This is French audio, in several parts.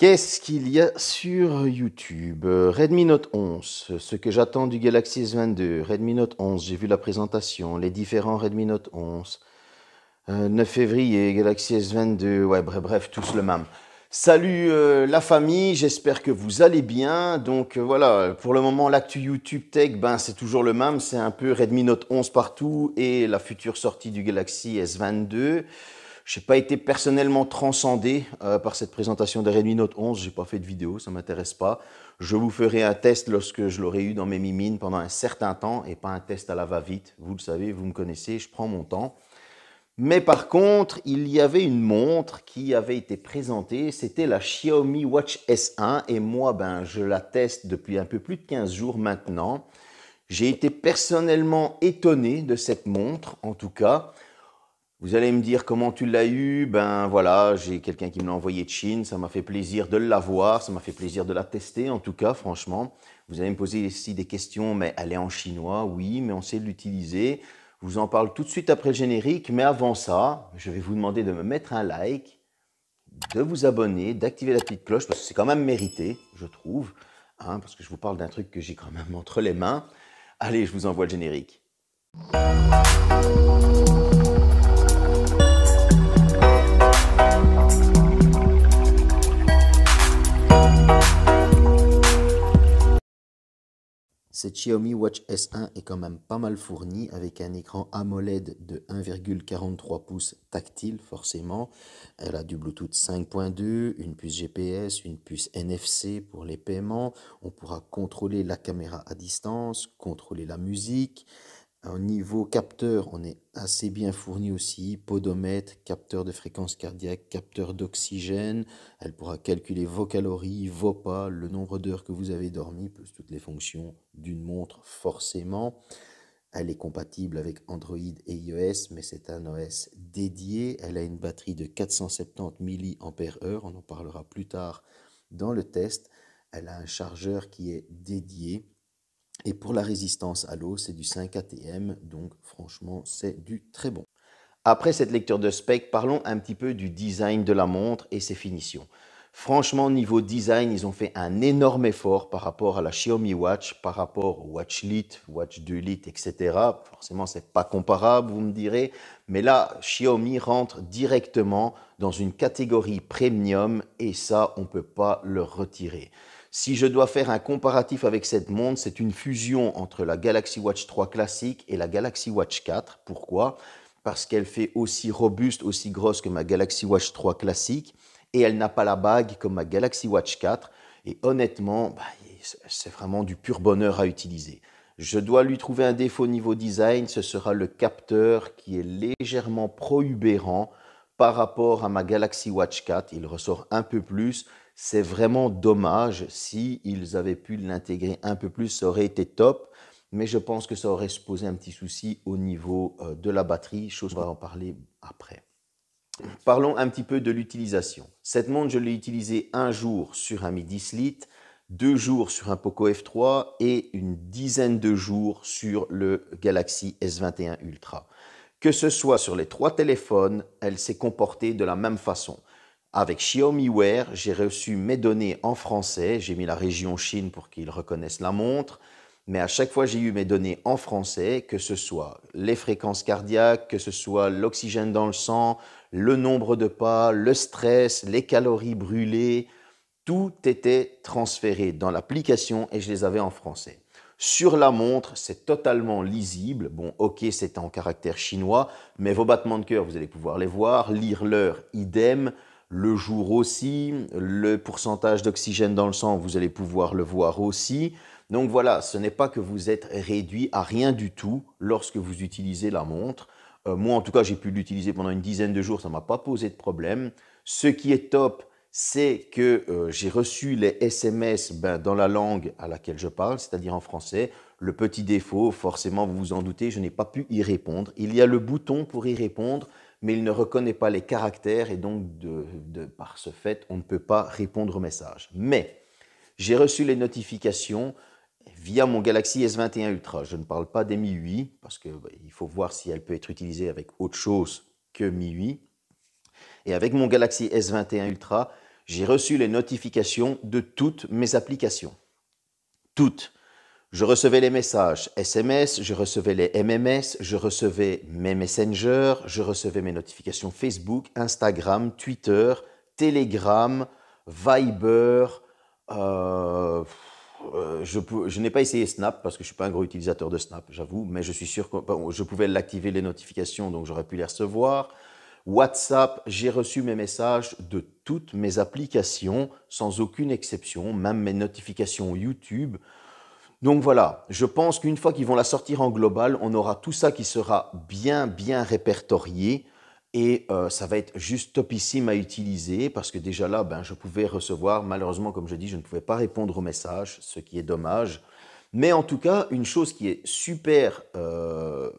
Qu'est-ce qu'il y a sur YouTube? Redmi Note 11, ce que j'attends du Galaxy S22, Redmi Note 11, j'ai vu la présentation, les différents Redmi Note 11, 9 février, Galaxy S22, ouais, bref, tous le même. Salut la famille, j'espère que vous allez bien. Donc voilà, pour le moment, l'actu YouTube Tech, ben, c'est toujours le même, c'est un peu Redmi Note 11 partout et la future sortie du Galaxy S22. Je n'ai pas été personnellement transcendé par cette présentation de Redmi Note 11. Je n'ai pas fait de vidéo, ça ne m'intéresse pas. Je vous ferai un test lorsque je l'aurai eu dans mes mimines pendant un certain temps et pas un test à la va-vite. Vous le savez, vous me connaissez, je prends mon temps. Mais par contre, il y avait une montre qui avait été présentée. C'était la Xiaomi Watch S1 et moi, ben, je la teste depuis un peu plus de 15 jours maintenant. J'ai été personnellement étonné de cette montre, en tout cas. Vous allez me dire comment tu l'as eu. Ben voilà, j'ai quelqu'un qui me l'a envoyé de Chine. Ça m'a fait plaisir de l'avoir. Ça m'a fait plaisir de la tester, en tout cas, franchement. Vous allez me poser ici des questions, mais elle est en chinois, oui, mais on sait l'utiliser. Je vous en parle tout de suite après le générique. Mais avant ça, je vais vous demander de me mettre un like, de vous abonner, d'activer la petite cloche, parce que c'est quand même mérité, je trouve. Hein, parce que je vous parle d'un truc que j'ai quand même entre les mains. Allez, je vous envoie le générique. Cette Xiaomi Watch S1 est quand même pas mal fournie avec un écran AMOLED de 1,43 pouces tactile forcément. Elle a du Bluetooth 5.2, une puce GPS, une puce NFC pour les paiements. On pourra contrôler la caméra à distance, contrôler la musique. Au niveau capteur, on est assez bien fourni aussi, podomètre, capteur de fréquence cardiaque, capteur d'oxygène. Elle pourra calculer vos calories, vos pas, le nombre d'heures que vous avez dormi, plus toutes les fonctions d'une montre forcément. Elle est compatible avec Android et iOS, mais c'est un OS dédié. Elle a une batterie de 470 mAh, on en parlera plus tard dans le test. Elle a un chargeur qui est dédié. Et pour la résistance à l'eau, c'est du 5 ATM, donc franchement, c'est du très bon. Après cette lecture de spec, parlons un petit peu du design de la montre et ses finitions. Franchement, niveau design, ils ont fait un énorme effort par rapport à la Xiaomi Watch, par rapport au Watch Lite, Watch 2 Lite, etc. Forcément, c'est pas comparable, vous me direz, mais là, Xiaomi rentre directement dans une catégorie premium et ça, on ne peut pas le retirer. Si je dois faire un comparatif avec cette montre, c'est une fusion entre la Galaxy Watch 3 classique et la Galaxy Watch 4. Pourquoi? Parce qu'elle fait aussi robuste, aussi grosse que ma Galaxy Watch 3 classique et elle n'a pas la bague comme ma Galaxy Watch 4. Et honnêtement, c'est vraiment du pur bonheur à utiliser. Je dois lui trouver un défaut niveau design, ce sera le capteur qui est légèrement prohubérant par rapport à ma Galaxy Watch 4. Il ressort un peu plus. C'est vraiment dommage. Si ils avaient pu l'intégrer un peu plus, ça aurait été top. Mais je pense que ça aurait se posé un petit souci au niveau de la batterie, chose on va en parler après. Parlons un petit peu de l'utilisation. Cette montre, je l'ai utilisée un jour sur un Mi 10 Lite, 2 jours sur un Poco F3 et une dizaine de jours sur le Galaxy S21 Ultra. Que ce soit sur les 3 téléphones, elle s'est comportée de la même façon. Avec Xiaomi Wear, j'ai reçu mes données en français. J'ai mis la région Chine pour qu'ils reconnaissent la montre. Mais à chaque fois, j'ai eu mes données en français, que ce soit les fréquences cardiaques, que ce soit l'oxygène dans le sang, le nombre de pas, le stress, les calories brûlées. Tout était transféré dans l'application et je les avais en français. Sur la montre, c'est totalement lisible. Bon, ok, c'est en caractère chinois, mais vos battements de cœur, vous allez pouvoir les voir, lire l'heure, idem. Le jour aussi, le pourcentage d'oxygène dans le sang, vous allez pouvoir le voir aussi. Donc voilà, ce n'est pas que vous êtes réduit à rien du tout lorsque vous utilisez la montre. Moi, en tout cas, j'ai pu l'utiliser pendant une dizaine de jours, ça ne m'a pas posé de problème. Ce qui est top, c'est que j'ai reçu les SMS dans la langue à laquelle je parle, c'est-à-dire en français. Le petit défaut, forcément, vous vous en doutez, je n'ai pas pu y répondre. Il y a le bouton pour y répondre, mais il ne reconnaît pas les caractères et donc, par ce fait, on ne peut pas répondre au message. Mais j'ai reçu les notifications via mon Galaxy S21 Ultra. Je ne parle pas des Mi 8 parce qu'il faut voir si elle peut être utilisée avec autre chose que Mi 8. Et avec mon Galaxy S21 Ultra, J'ai reçu les notifications de toutes mes applications. Toutes. Je recevais les messages SMS, je recevais les MMS, je recevais mes messengers, je recevais mes notifications Facebook, Instagram, Twitter, Telegram, Viber. euh, je n'ai pas essayé Snap parce que je ne suis pas un gros utilisateur de Snap, j'avoue, mais je suis sûr que bon, je pouvais l'activer les notifications, donc j'aurais pu les recevoir. WhatsApp, j'ai reçu mes messages de toutes mes applications, sans aucune exception, même mes notifications YouTube. Donc voilà, je pense qu'une fois qu'ils vont la sortir en global, on aura tout ça qui sera bien, bien répertorié et ça va être juste topissime à utiliser parce que déjà là, ben, je pouvais recevoir, malheureusement, comme je dis, je ne pouvais pas répondre aux messages, ce qui est dommage. Mais en tout cas, une chose qui est super,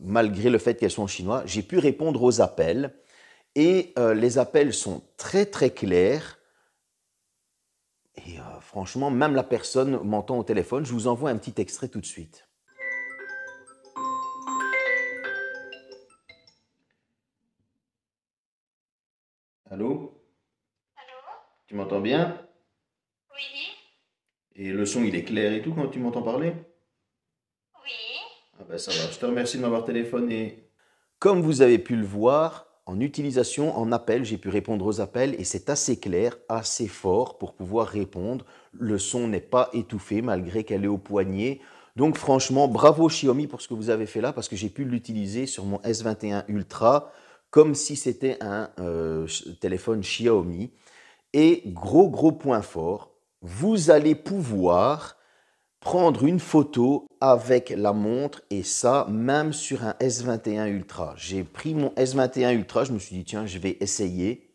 malgré le fait qu'elles sont en chinois, j'ai pu répondre aux appels et les appels sont très, très clairs. Et franchement, même la personne m'entend au téléphone. Je vous envoie un petit extrait tout de suite. Allô? Allô? Tu m'entends bien? Oui, Et le son, il est clair et tout quand tu m'entends parler? oui. Ah ben ça va, je te remercie de m'avoir téléphoné. Comme vous avez pu le voir, en utilisation, en appel, j'ai pu répondre aux appels et c'est assez clair, assez fort pour pouvoir répondre. Le son n'est pas étouffé malgré qu'elle est au poignet. Donc franchement, bravo Xiaomi pour ce que vous avez fait là parce que j'ai pu l'utiliser sur mon S21 Ultra comme si c'était un téléphone Xiaomi. Et gros, gros point fort, vous allez pouvoir prendre une photo avec la montre et ça, même sur un S21 Ultra. J'ai pris mon S21 Ultra, je me suis dit, tiens, je vais essayer.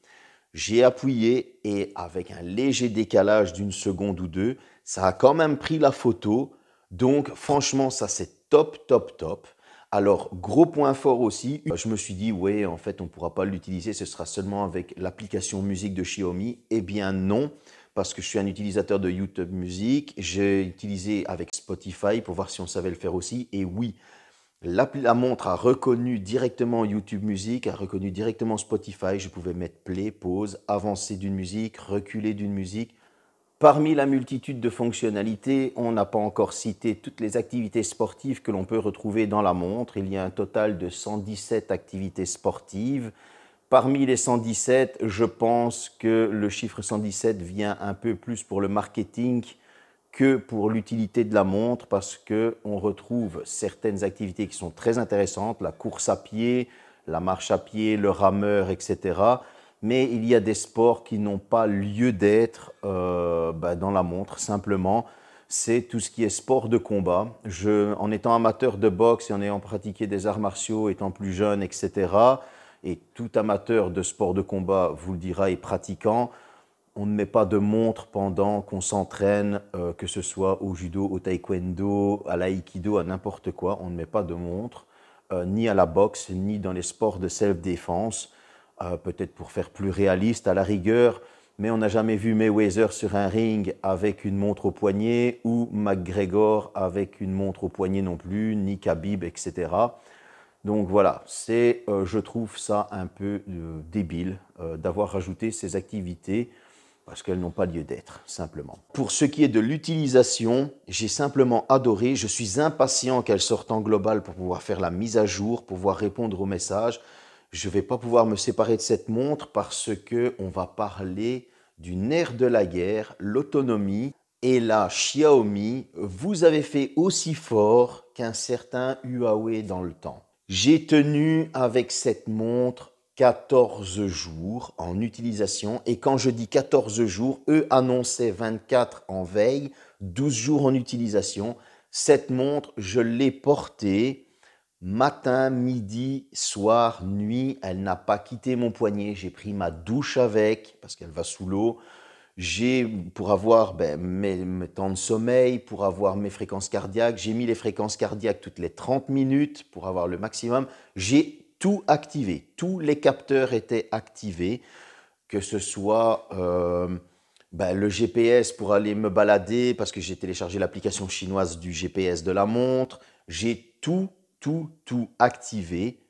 J'ai appuyé et avec un léger décalage d'une seconde ou deux, ça a quand même pris la photo. Donc, franchement, ça c'est top, top, top. Alors, gros point fort aussi, je me suis dit, ouais, en fait, on ne pourra pas l'utiliser, ce sera seulement avec l'application musique de Xiaomi. Eh bien non, parce que je suis un utilisateur de YouTube Music. J'ai utilisé avec Spotify pour voir si on savait le faire aussi. Et oui, la montre a reconnu directement YouTube Music, a reconnu directement Spotify. Je pouvais mettre play, pause, avancer d'une musique, reculer d'une musique. Parmi la multitude de fonctionnalités, on n'a pas encore cité toutes les activités sportives que l'on peut retrouver dans la montre. Il y a un total de 117 activités sportives. Parmi les 117, je pense que le chiffre 117 vient un peu plus pour le marketing que pour l'utilité de la montre parce qu'on retrouve certaines activités qui sont très intéressantes, la course à pied, la marche à pied, le rameur, etc. Mais il y a des sports qui n'ont pas lieu d'être dans la montre, simplement. C'est tout ce qui est sport de combat. En étant amateur de boxe et en ayant pratiqué des arts martiaux, étant plus jeune, etc., et tout amateur de sport de combat vous le dira et pratiquant, on ne met pas de montre pendant qu'on s'entraîne, que ce soit au judo, au taekwondo, à l'aïkido, à n'importe quoi. On ne met pas de montre, ni à la boxe, ni dans les sports de self-défense. Peut-être pour faire plus réaliste à la rigueur, mais on n'a jamais vu Mayweather sur un ring avec une montre au poignet ou McGregor avec une montre au poignet non plus, ni Khabib, etc. Donc voilà, je trouve ça un peu débile d'avoir rajouté ces activités parce qu'elles n'ont pas lieu d'être, simplement. Pour ce qui est de l'utilisation, j'ai simplement adoré. Je suis impatient qu'elle sorte en global pour pouvoir faire la mise à jour, pour pouvoir répondre aux messages. Je ne vais pas pouvoir me séparer de cette montre parce qu'on va parler du nerf de la guerre, l'autonomie. Et là, Xiaomi, vous avez fait aussi fort qu'un certain Huawei dans le temps. J'ai tenu avec cette montre 14 jours en utilisation. Et quand je dis 14 jours, eux annonçaient 24 en veille, 12 jours en utilisation. Cette montre, je l'ai portée matin, midi, soir, nuit. Elle n'a pas quitté mon poignet. J'ai pris ma douche avec parce qu'elle va sous l'eau. Pour avoir mes temps de sommeil, pour avoir mes fréquences cardiaques, j'ai mis les fréquences cardiaques toutes les 30 minutes pour avoir le maximum. J'ai tout activé, tous les capteurs étaient activés, que ce soit le GPS pour aller me balader, parce que j'ai téléchargé l'application chinoise du GPS de la montre. J'ai tout activé.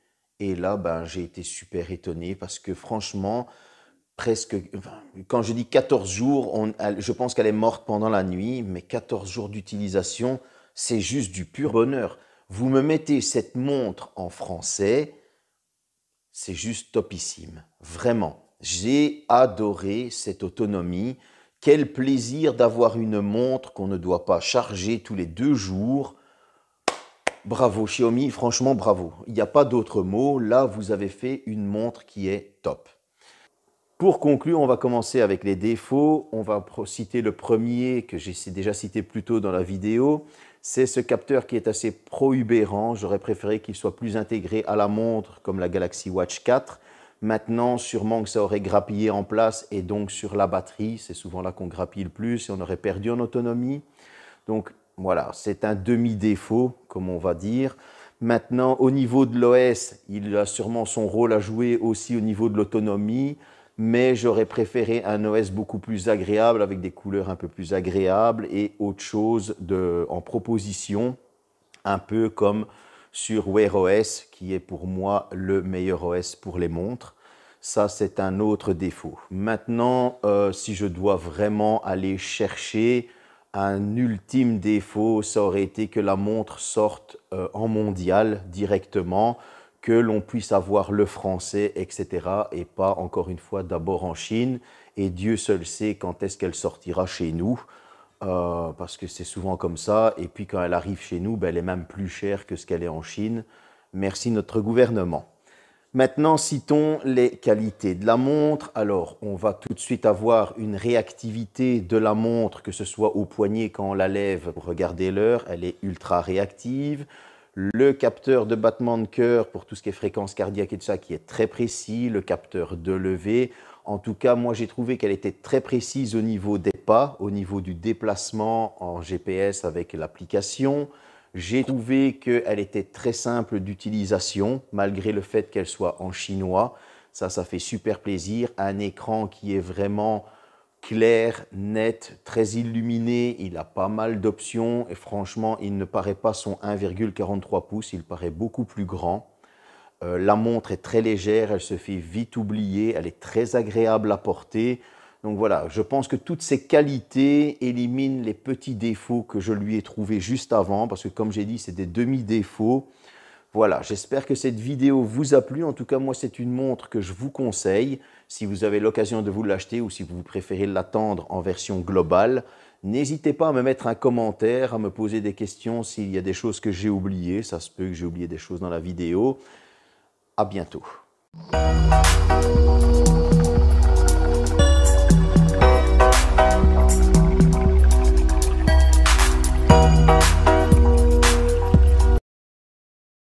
Et là, j'ai été super étonné parce que franchement, presque, enfin, quand je dis 14 jours, je pense qu'elle est morte pendant la nuit, mais 14 jours d'utilisation, c'est juste du pur bonheur. Vous me mettez cette montre en français, c'est juste topissime, vraiment. J'ai adoré cette autonomie. Quel plaisir d'avoir une montre qu'on ne doit pas charger tous les 2 jours. Bravo Xiaomi, franchement bravo. Il n'y a pas d'autre mot. Là, vous avez fait une montre qui est top. Pour conclure, on va commencer avec les défauts. On va citer le premier que j'ai déjà cité plus tôt dans la vidéo. C'est ce capteur qui est assez prohibérant. J'aurais préféré qu'il soit plus intégré à la montre comme la Galaxy Watch 4. Maintenant, sûrement que ça aurait grappillé en place et donc sur la batterie. C'est souvent là qu'on grappille le plus et on aurait perdu en autonomie. Donc voilà, c'est un demi-défaut, comme on va dire. Maintenant, au niveau de l'OS, il a sûrement son rôle à jouer aussi au niveau de l'autonomie, mais j'aurais préféré un OS beaucoup plus agréable, avec des couleurs un peu plus agréables et autre chose en proposition, un peu comme sur Wear OS, qui est pour moi le meilleur OS pour les montres. Ça, c'est un autre défaut. Maintenant, si je dois vraiment aller chercher un ultime défaut, ça aurait été que la montre sorte en mondial directement, que l'on puisse avoir le français, etc. et pas, encore une fois, d'abord en Chine. Et Dieu seul sait quand est-ce qu'elle sortira chez nous, parce que c'est souvent comme ça. Et puis quand elle arrive chez nous, ben, elle est même plus chère que ce qu'elle est en Chine. Merci notre gouvernement. Maintenant, citons les qualités de la montre. Alors, on va tout de suite avoir une réactivité de la montre, que ce soit au poignet quand on la lève pour regarder l'heure, elle est ultra réactive. Le capteur de battement de cœur pour tout ce qui est fréquence cardiaque et tout ça qui est très précis. Le capteur de levée. En tout cas, moi, j'ai trouvé qu'elle était très précise au niveau des pas, au niveau du déplacement en GPS avec l'application. J'ai trouvé qu'elle était très simple d'utilisation, malgré le fait qu'elle soit en chinois. Ça fait super plaisir. Un écran qui est vraiment clair, net, très illuminé. Il a pas mal d'options et franchement, il ne paraît pas son 1,43 pouces, il paraît beaucoup plus grand. La montre est très légère, elle se fait vite oublier, elle est très agréable à porter. Donc voilà, je pense que toutes ces qualités éliminent les petits défauts que je lui ai trouvés juste avant, parce que comme j'ai dit, c'est des demi-défauts. Voilà, j'espère que cette vidéo vous a plu. En tout cas, moi, c'est une montre que je vous conseille. Si vous avez l'occasion de vous l'acheter ou si vous préférez l'attendre en version globale, n'hésitez pas à me mettre un commentaire, à me poser des questions s'il y a des choses que j'ai oubliées. Ça se peut que j'ai oublié des choses dans la vidéo. À bientôt.